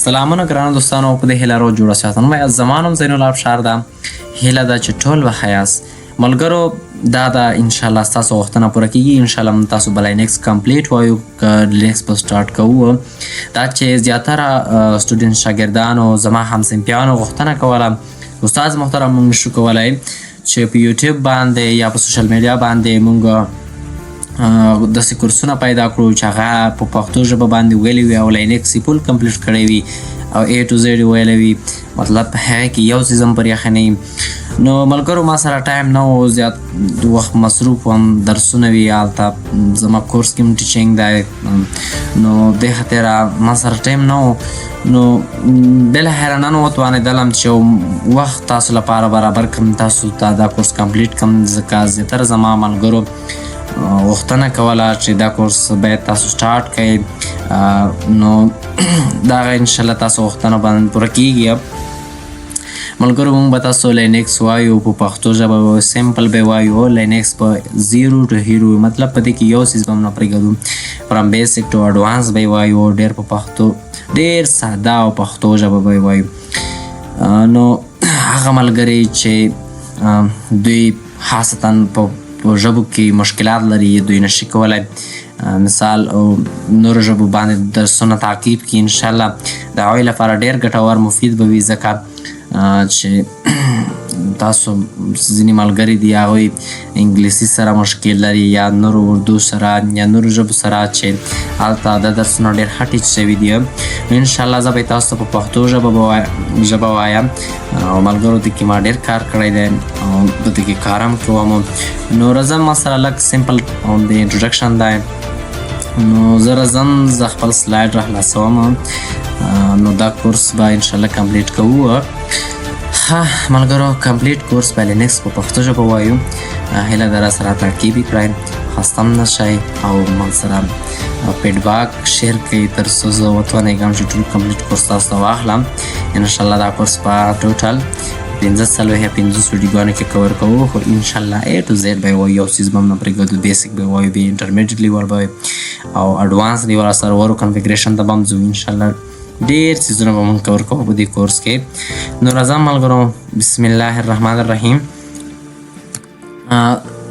سلامونه ګرانو دوستانو په دې هیله رو جوړه ساتنه مې زمانم زینالله افشار دا هیله دا چې ټول وخیاس ملګرو دا ان شاء الله تاسو وختونه پوره کیږي ان شاء الله تاسو بل لینکس کمپلیټ وایو لینکس په سٹارټ کوو دا چې زیاتره سټوډنټ شاګردانو زما همصنفیانو وختونه کوله استاد محترم موږ شو کولای چې په یوټیوب باندې یا په سوشل میډیا باندې موږ داسې کورسونه پیدا کړو چې هغه په پښتو ژبه باندې ویلي وي او لینکس یې فول کمپلیټ کړی وي او A to Z ویلی وي مطلب په هغه کې یو څیز هم پرې ایښی نه وي نو ملګرو ما سره ټایم نه و زیات وخت مصروف وم درسونه وي هلته زما کورس کې هم ټیچینګ دی نو دې خاطره ما سره ټایم نه و نو بالاخره نن وتوانېدلم چې وخت تاسو لپاره برابر کړم تاسو ته دا کورس کمپلیټ کړم ځکه زیاتره زما ملګرو وختونه کوله چې دا کورس باید تاسو سٹارټ کړئ نو دا ان شاء الله تاسو وختونه باندې پوره کیږي ملګرو موږ به تاسو لینکس وایو په پښتو ژبه سمپل به وایو لینکس په 0 to hero مطلب په دې کې یو څیز به هم نه پرېږدو فرام بیسک ټو اډوانس به وایو ډېر په پښتو ډېر ساده او پښتو ژبه به وایو نو هغه ملګري چې دوی خاصتا په ژبو کې مشکلات لري دوی نشي کولی مثال نورو ژبو باندې درسونه تعقیب کړي انشاءالله د هغوی لپاره ډېر ګټور مفید به وي ځکه چې تاسو ځینې ملګري دي هغوی انګلیسي سره مشکل لري یا نورو اردو سره یا نورو ژبو سره چې هلته دا درسونه ډېر ښه ټیچ شوي دي نو انشاءالله زه به تاسو ته په پښتو ژبه وایم او ملګرو دې کې ما ډېر کار کړی دی او په دې کې کار هم کوم نو راځم ما سره لږ سمپل د انټروډکشن دی نو زه راځم زه خپل سلاید راخلاصوم نو دا کورس به انشاءالله کمپلیټ کوو ښه ملګرو کمپلیټ کورس به لینکس په پښتو ژبه وایو هیله ده راسره تعقیب یې کړئ خسته هم نه شئ او ما سره فیډباک شیر کړئ تر څو زه وتوانېږم چې ټول کمپلیټ کورس تاسو ته واخلم انشاءالله دا کورس په ټوټل 15 ویډیوګانو کې کور کوو خو انشاءالله A to Z به وایو یو څیز به هم نه پرېږدو بیسک به وایو بیا انټرمیډیټ لیول به او اډوانس لیول سرورو کنفیګریشن ته به هم ځو انشاءالله ډېر څیزونه به مونږ کور کوو په دې کورس کې نو راځم ملګرو بسم الله الرحمن الرحیم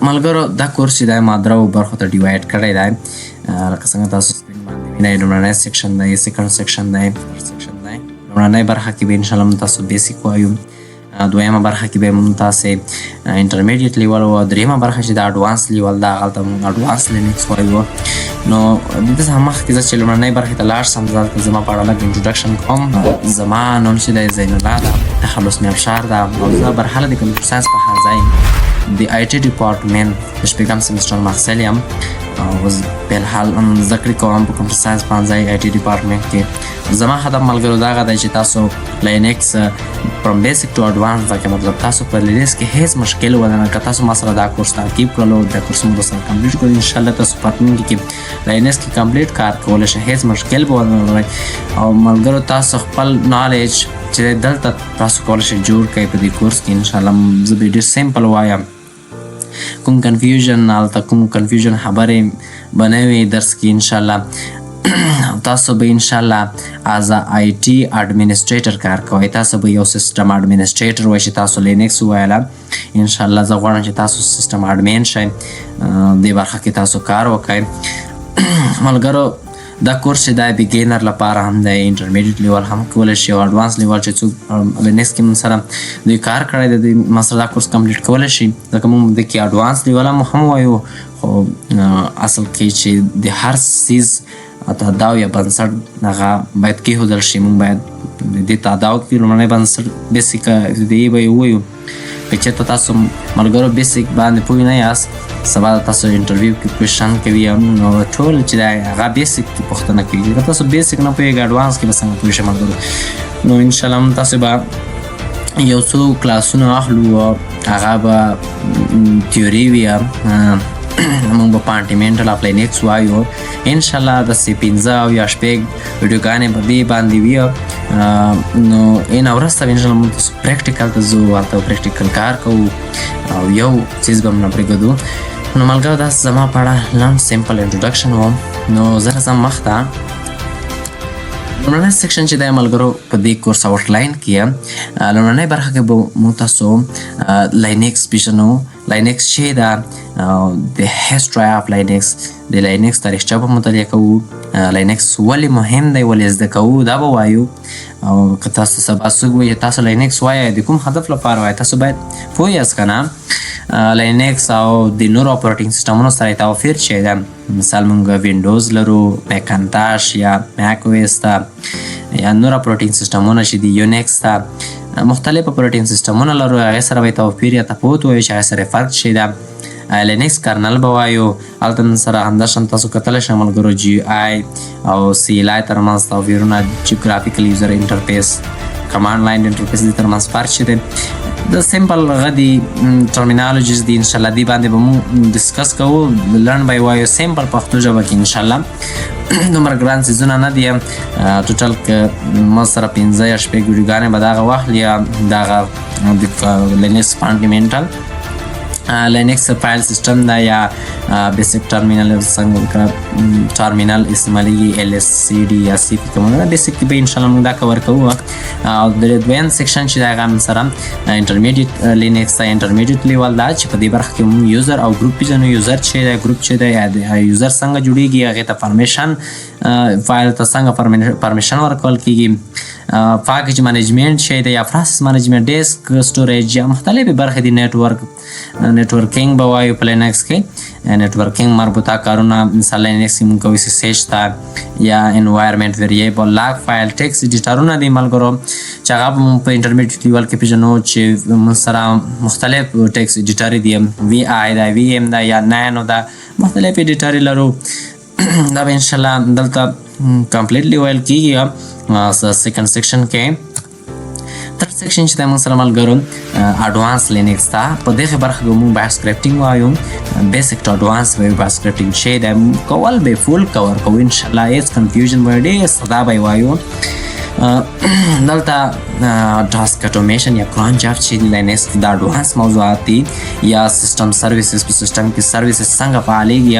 ملګرو دا کورس چې دی ما درو برخو ته ډیوایډ کړی دی لکه څنګه تاسو سکرین باندې وینئ لومړنی سیکشن دی سیکنډ سیکشن دی لومړنۍ برخه کې به انشاءالله موږ تاسو بیسک وایو دویمه برخه کې به موږ تاسې انټرمیډیټ لیول او دریمه برخه چې د اډوانس لیول ده هغلته موږ اډوانس لینکس وایو نو دلته څخه مخکې زه چې لومړنۍ برخې ته لاړ شم زه دلته زما په اړه لږ انټروډکشن کوم زما نوم چې دی زینالله ده تخلص مې افشار ده او زه برحاله د کمپیوټر ساینس په ځای د IT ډپارټمنټ د شپږم سیمسټر محصل یم اوس فلحال زده کړې کوم په کمپیوټر ساینس پوهنځی IT ډپارټمنټ کې زما هدف ملګرو دغه دی چې تاسو لینکس فرام بیسک ټو اډوانس دا مطلب تاسو په لینکس کې هیڅ مشکل ونه که تاسو ما سره دا کورس تعقیب کړلو دا کورس مو سره کمپلیټ کړو انشاءالله تاسو په راتلونکي کې لینکس کې کمپلیټ کار کولی شئ هیڅ مشکل به ونه لرئ او ملګرو تاسو خپل نالج چې دلته تاسو کولی شئ جوړ کړئ په دې کورس کې انشاءالله زه به ډېر سمپل وایم کوم کنفیوژن هلته کوم کنفیوژن خبرې به نه وي درس کې انشاءالله تاسو به انشاءالله از IT اډمنسټریټر کار کوئ تاسو به یو سیستم اډمنسټریټر وای چې تاسو لینکس وویله انشاءالله زه غواړم چې تاسو سیستم اډمن شئ دې برخه کې تاسو کار وکړئ ملګرو دا کورس چې دی بګینر لپاره هم دی انټرمیډیټ لیول هم کولی شي او اډوانس لیول چې څوک لینکس کې موږ سره دوی کار کړی دی دوی ما سره دا کورس کمپلیټ کولی شي ځکه موږ دې کې اډوانس لیول هم وایو خو اصل کې چې د هر څیز تاداو یا بنسټ هغه باید کېښودل شي موږ باید دې تاداو کې لومړنی بنسټ بیسک دې به یې ووایو که چېرته تاسو ملګرو بیسک باندې پوه نه یاست سبا تاسو انټرویو کې کوېشن کوي نو ټول چې دی هغه بیسک کې پوښتنه کوي که تاسو بیسک نه پوهېږئ اډوانس کې به څنګه پوه شئ ملګرو نو انشاءالله تاسو به یو څو کلاسونه اخلو هغه به تیوري وي موږ به فانډامنټل اف لینکس وایو انشاءالله داسې 15 او یا 6 ویډیوګانې به دې باندې وي نو اینه وروسته به انشاءالله موږ تاسو پریکټیکل ته ځو هلته پریکټیکل کار کوو او یو څیز به هم نه پرېږدو نو ملګرو داسې زما په اړه لنډ سمپل انټروډکشن و نو زه راځم مخ ته لومړنی سیکشن چې د ملګرو په دې کورس آوټلاین کې لومړنۍ برخه کې به موږ تاسو لینکس پیژنو. لینکس چې دا د هیسټري اف لینکس د لینکس تاریخچه به مطالعه کوو. لینکس ولې مهم دی، ولې زده کوو دا به وایو. او که تاسو سبا څوک وایي تاسو لینکس وایئ د کوم هدف لپاره وایئ، تاسو باید پوه یاست که نه لینکس او د نورو اپریټینګ سیسټمونو سره توپیر چې ده. مثال موږ وینډوز لرو، میکنتاش یا میک اویس ته، یا نور اپریټینګ سیسټمونه چې دي یونیکس ته، مختلف اپریټینګ سیسټمونه لرو، هغې سره به توپیر یا تفاوت وایو چې هغې سره فرق چې ده. لینکس کرنل به وایو. هلته سره همداشان تاسو کتلی شئ ملګرو جي آی او سی ال آی ترمنځ توپیرونه، جیوګرافیکل یوزر انټرفیس، کمانډ لاین انټرفیس دې ترمنځ فرق چې دی. د سمپل هغه دي ټرمینالوجیز دي، انشاءالله دې باندې به مونږ ډسکس کوو. لنډ به یې وایو سمپل پښتو ژبه کې انشاءالله. دومره ګران څیزونه نه دي. ټوټل که ما سره 15 یا 6 ویډیوګانې به دغه واخلي، یا دغه د لینکس فانډامنټل لینکس فایل سیسټم دا، یا بیسیک ټرمینل څنګه ټرمینل استعمالیږي، ال اس سی ډي یا سی پی کومه بیسیک به انشاءالله موږ دا کور کوو. او د دویم سیکشن چې دا هغه سره انټرمیډیټ لینکس ته انټرمیډیټ لیول دا چې په دې برخه کې موږ یوزر او ګروپ پیژنو. یوزر چې دی، ګروپ چې دی، یوزر څنګه جوړیږي، هغې ته پرمیشن فایل ته څنګه پرمیشن ورکول کیږي، پاکیج منیجمنت چې دی، یا پروسس منیجمنت، ډیسک سټوریج، یا مختلفې برخې دي. نیټورکینګ به وایو په لینکس کې. نیټورکینګ مربوطه کارونه مثال لینکس کې موږ کوو سی سیچ ته، یا انوایرمنټ ویریبل، لاګ فایل، ټیکس ایډیټرونه دي ملګرو چې هغه به موږ په انټرمیډیټ لیول کې پیژنو چې موږ سره مختلف ټیکس ایډیټر دي، وی آی دا، وی ایم دا، یا نانو دا، مختلف ایډیټر لرو. دا به انشاءالله دلته کمپلیټلی ویل کېږي. سیکنډ سیکشن کې تر سیکشن چې د موږ سره ملګرو اډوانس لینکس ته، په دغه برخه کې موږ باید سکرپټینګ وایو. بیسک ټو اډوانس وایو باید سکرپټینګ چې د کول به فول کور کوو انشاءالله. هیڅ کنفیوژن به ډېر ساده به وایو. دلته ټاسک اټومیشن یا کران جاب چې لینکس د اډوانس موضوعات دي، یا سیستم سرویسز. په سیستم کې سرویسز څنګه فعالیږي،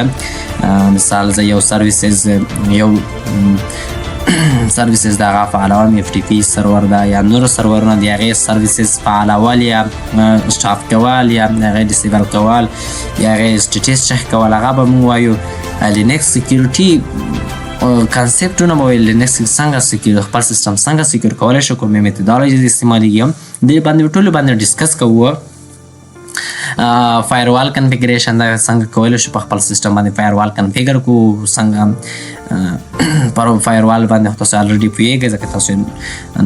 مثال زه یو سرویسز سرویسز دغه فعالول، اف ټي پي سرور ده یا نور سرورونه دي، هغې سرویسز فعالول یا سټاپ کول، یا هغې ډسیبل کول، یا هغې سټیټس چک کول، هغه به موږ وایو. لینکس سکیورټي کانسپټونه به وایو. لینکس څنګه خپل سیستم څنګه سکیور کولی شو، کومې میتودالوجیز استعمالیږي، دې باندې ټولو باندې ډسکس کوو. فایروال کنفیګریشن دا څنګه کولی شو په خپل سیستم باندې فایروال کنفیګر کو، څنګه پر فایروال باندې تاسو الریډي پوهیږئ ځکه تاسو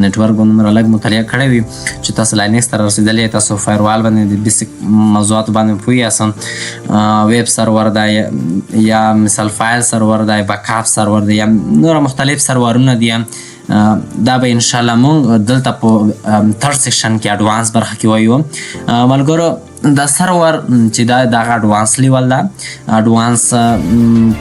نیټورک دومره لږ مطالعه کړی وي چې تاسو لینکس ته رسېدلی، تاسو فایروال باندې د بیسیک موضوعاتو باندې پوه یاست. ویب سرور دی، یا مثال فایل سرور دی، بیکاپ سرور دی، یا نور مختلف سرورونه دي. دا به انشاءالله مونږ دلته په تھرډ سیکشن کې اډوانس برخه کې وایو. ملګرو دا سرور چې دا دغه اډوانس لیول ده، اډوانس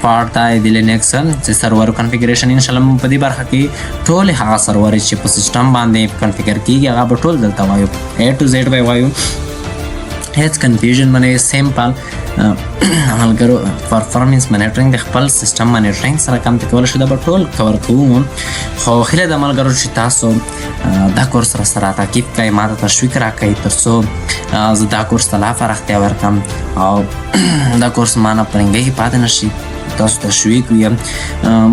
پارټ دی د لینکس چې سرور کنفیګریشن. انشاءالله مونږ په دې برخه کې ټول هغه سرور چې په سیسټم باندې کنفیګر کېږي هغه به ټول دلته وایو، A to Z به وایو. هیڅ کنفیوژن باندې سیمپل ملګرو پرفارمنس مانیټرینګ د خپل سیسټم مانیټرینګ سره کم کولی شو، دا به ټول کور کوو. خو هیله ده ملګرو چې تاسو دا کورس سره تعقیب کړئ، ما ته تشویق راکړئ تر څو زه دا کورس ته لا پراختیا ورکړم او دا کورس ما نه پرنګۍ کې پاتې نه شي، تاسو تشویق وي.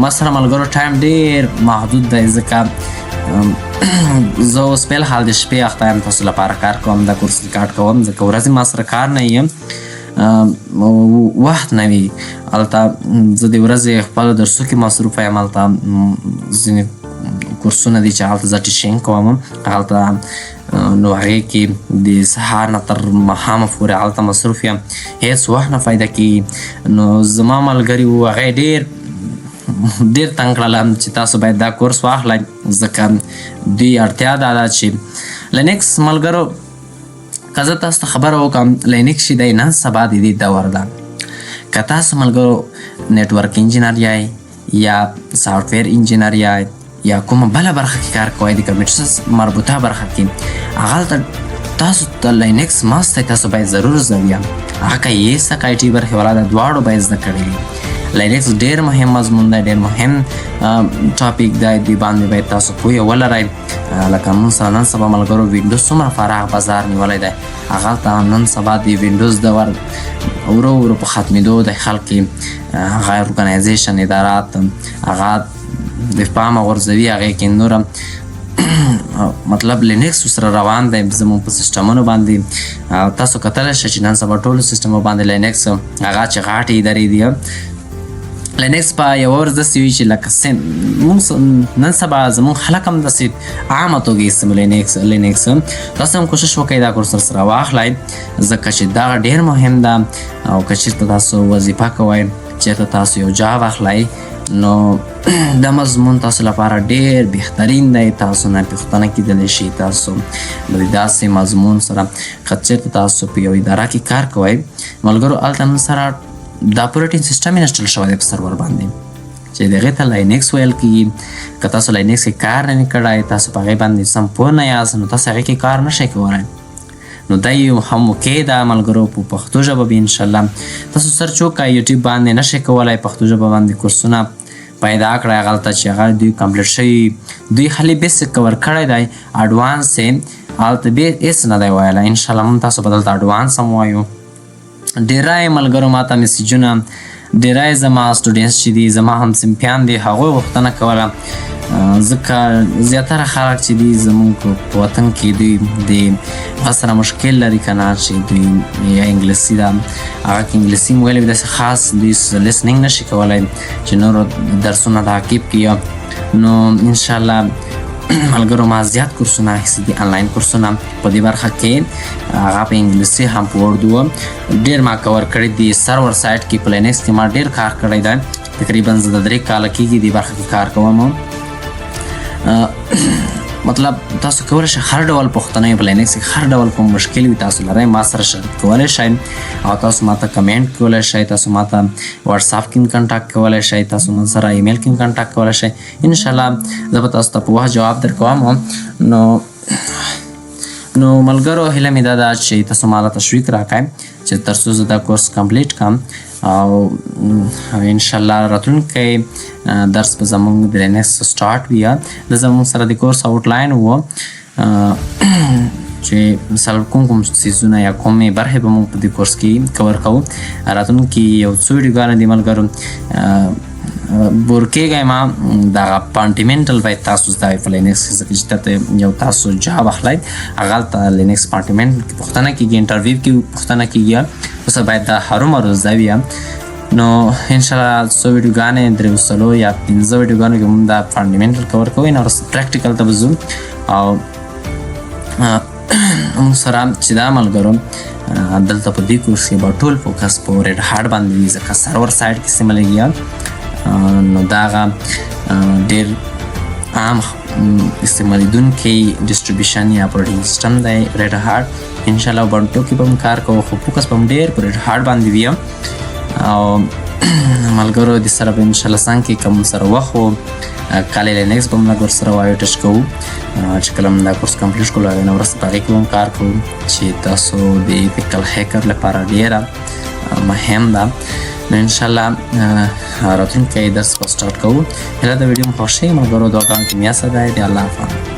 ما سره ملګرو ټایم ډېر محدود دی ځکه زه اوس فعل حال د شپې اخته یم، تاسو لپاره کار کوم، دا کورس ریکارډ کوم ځکه ورځې ما سره کار نه یم، وخت نه وي. هلته زه د ورځې خپلو درسو کې مصروفه یم، هلته ځینې کورسونه دي چې هلته زه ټیچینګ کوم، هلته نو هغې کې د سهار نه تر ماښامه پورې هلته مصروف یم، هېڅ وخت نه فایده کېږي. نو زما ملګري وو هغې ډېر تنګ کړلم چې تاسو باید دا کورس واخلئ ځکه دوی اړتیا دا ده چې لینکس ملګرو که زه تاسو ته خبره وکړم لینکس چې دی نن سبا د دې دور ده. که تاسو ملګرو نیټورک انجینر یای یا سافټویر انجینر یای یا کومه بله برخه کې کار کوئ د کمپیوټر مربوطه برخه کې، هغلته تاسو ته لینکس ماست دی، تاسو باید ضرور زده وي. هغه که یې سکایټي برخې والا د دواړو باید زده کړی وي. لینکس ډېر مهم مضمون دی، ډېر مهم ټاپک دی، دې باندې باید تاسو پوهه ولرئ. لکه موږ سره نن سبا ملګرو وینډوز څومره پراخ بازار نیولی دی، هغلته نن سبا د وینډوز دور ورو ورو په ختمېدو دی. خلک هغه ارګنایزیشن ادارات هغه د پامه غورځوي، هغې کې نوره مطلب لینکس سره روان دی زموږ په سیسټمونو باندې. تاسو کتلی شئ چې نن سبا ټولو سیسټمو باندې لینکس هغه چې غاټې ادارې دي. لینکس په یوه ورځ داسې وي چې لکه موږ نن سبا زموږ خلک هم داسې عامه توګه استعمالوي لینکس. تاسو هم کوشش وکړئ دا کورس سره واخلئ، ځکه چې دغه ډېر مهم ده. او که چېرته تاسو وظیفه کوئ، چېرته تاسو یو جاب اخلئ، نو دا مضمون تاسو لپاره ډېر بهترین دی. تاسو نه پوښتنه کیدلی شي تاسو د داسې مضمون سره که چېرته تاسو په یو اداره کې کار کوئ ملګرو، هلته نن سره دا اپریټینګ سیسټم انسټال شوی دی په سرور باندې چې د هغې ته لینکس ویل کېږي. که تاسو لینکس کې کار نه کړی، تاسو په هغې باندې سم پوه نه یاست، نو تاسو هغې کې کار نشئ کولی. نو دا یو هم اوکې ده ملګرو، په پښتو ژبه به انشاءالله تاسو سرچ وکړئ. یوټیوب باندې نشئ کولی پښتو ژبه باندې کورسونه پیدا کړئ، هغلته چې هغه دوی کمپلیټ شوي، دوی خالي بیسک کور کړی دی، اډوانس یې هلته هېڅ نه دی ویلی. انشاءالله موږ تاسو به دلته اډوانس هم وایو. ډېری ملګرو ما ته میسیجونه، ډېری زما سټوډنټس چې دي، زما همصنفیان دي، هغوی غوښتنه کوله، ځکه زیاتره خلک چې دي زموږ په وطن کې دوی د هغه سره مشکل لري که نه، چې دوی یا انګلیسي ده، هغه کې انګلیسي مو ویلی وي داسې خاص دوی لیسنینګ نشي کولی چې نورو درسونه تعقیب کړي. نو انشاءالله ملګرو ما زیات کورسونه اخیستي دي، آنلاین کورسونه په دې برخه کې، هغه په انګلیسي هم په اردو ډېر ما کور کړي دي. سرور سایټ کې په لینکس کې ما ډېر کار کړی دی، تقریبا زه د 3 کاله کېږي دې برخه کې کار کوم. مطلب تاسو کولی شئ هر ډول پوښتنې په لینکس کې، هر ډول کوم مشکل وي تاسو لرئ ما سره شریک کولی شئ، او تاسو ما ته کمنټ کولی شئ، تاسو ما ته واټساپ کې کنټاکټ کولی شئ، تاسو ما سره ایمیل کې کنټاکټ کولی شئ. انشاءالله زه به تاسو ته په وخت جواب درکوم. نو ملګرو هیله مې دا ده چې تاسو ما له تشویق راکړئ چې تر څو زه دا کورس کمپلیټ کړم، او انشاءالله راتلونکی درس به زموږ د لینکس سټارټ وي. د زموږ سره د کورس آوټلاین و چې مثلا کوم څیزونه یا کومې برخې به موږ په دې کورس کې کور کوو. راتلونکي یو څو ویډیوګانې دي ملګرو، بور کېږئ ما دغه پارټیمنټل باید تاسو زده وئ په لینکس کې، ځکه چې دلته یو تاسو جاب اخلئ، هغلته لینکس پارټیمنټ کې پوښتنه کېږي، انټرویو کې پوښتنه کېږي، اوس باید دا هرومرو زده وي. نو انشاءالله څو ویډیوګانې 3 یا 15 ویډیوګانو کې موږ دا فانډامنټل کور کوو، نه وروسته پریکټیکل ته به ځو. او موږ سره چې دا ملګرو دلته په دې کورس کې به ټول فوکس په ریډ هاټ باندې وي، ځکه سرور سایټ کې استعمالیږي. نو دا هغه ډېر عام استعمالیدونکی ډسټریبیوشن یا اپریټینګ سیسټم دی ریډ هاټ. انشاءالله اوبنټو کې به هم کار کوو، خو فوکس به هم ډېر په ریډ هاټ باندې وي. او ملګرو د سره به انشاءالله څنګه کې کوم سره وخت و کالي لینکس به هم لږ ورسره وایو ټچ کوو، چې کله هم دا کورس کمپلیټ کړو هغې نه وروسته په هغې کې به هم کار کوو چې تاسو د ایتیکل هیکر لپاره ډېره مهم ده. نو انشاءالله راتلونکی درس به سټارټ کوو. هیله د ویډیو مو خوښ شي ملګرو، دعاګانو کې مې یاسه دی. د الله حافظ.